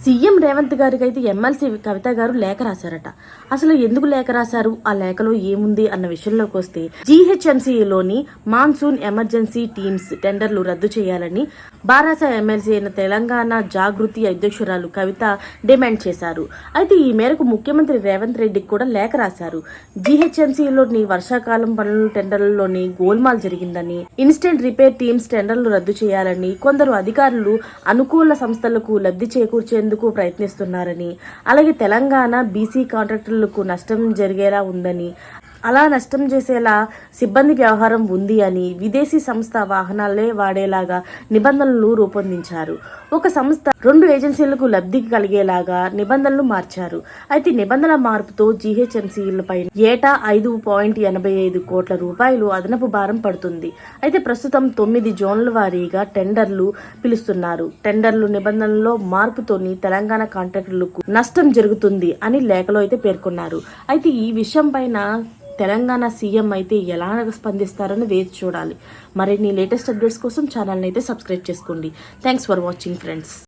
CM Revanth గారికి అయితే MLC కవిత గారు లేఖ రాశారట. అసలు ఎందుకు లేఖ రాశారు, ఆ లేఖలో ఏముంది అన్న విషయంలోకి వస్తే, జీహెచ్ఎంసీలోని మాన్సూన్ ఎమర్జెన్సీ టీమ్స్ టెండర్లు రద్దు చేయాలని బారాస ఎమ్మెల్సీ అయిన తెలంగాణ జాగృతి అధ్యక్షురాలు కవిత డిమాండ్ చేశారు. అయితే ఈ మేరకు ముఖ్యమంత్రి రేవంత్ రెడ్డికి కూడా లేఖ రాశారు. జీహెచ్ఎంసీలోని వర్షాకాలం పనుల టెండర్లలోని గోల్మాల్ జరిగిందని, ఇన్స్టెంట్ రిపేర్ టీమ్స్ టెండర్లు రద్దు చేయాలని, కొందరు అధికారులు అనుకూల సంస్థలకు లబ్ధి చేకూర్చేందుకు ప్రయత్నిస్తున్నారని, అలాగే తెలంగాణ బీసీ కాంట్రాక్టర్లకు నష్టం జరిగేలా ఉందని, అలా నష్టం చేసేలా సిబ్బంది వ్యవహారం ఉంది అని, విదేశీ సంస్థ వాహనాలే వాడేలాగా నిబంధనలు రూపొందించారు. ఒక సంస్థ 2 ఏజెన్సీలకు లబ్ధి కలిగేలాగా నిబంధనలు మార్చారు. అయితే నిబంధనల మార్పుతో జీహెచ్ఎంసీలపై ఏటా 5.85 కోట్ల రూపాయలు అదనపు భారం పడుతుంది. అయితే ప్రస్తుతం 9 జోన్ల వారీగా టెండర్లు పిలుస్తున్నారు. టెండర్లు నిబంధనల్లో మార్పుతోని తెలంగాణ కాంట్రాక్టర్లకు నష్టం జరుగుతుంది అని లేఖలో అయితే పేర్కొన్నారు. అయితే ఈ విషయం పైన తెలంగాణ సీఎం అయితే ఎలా స్పందిస్తారని వేచి చూడాలి. మరిన్ని లేటెస్ట్ అప్డేట్స్ కోసం ఛానల్ని అయితే సబ్స్క్రైబ్ చేసుకోండి. Thanks for watching friends.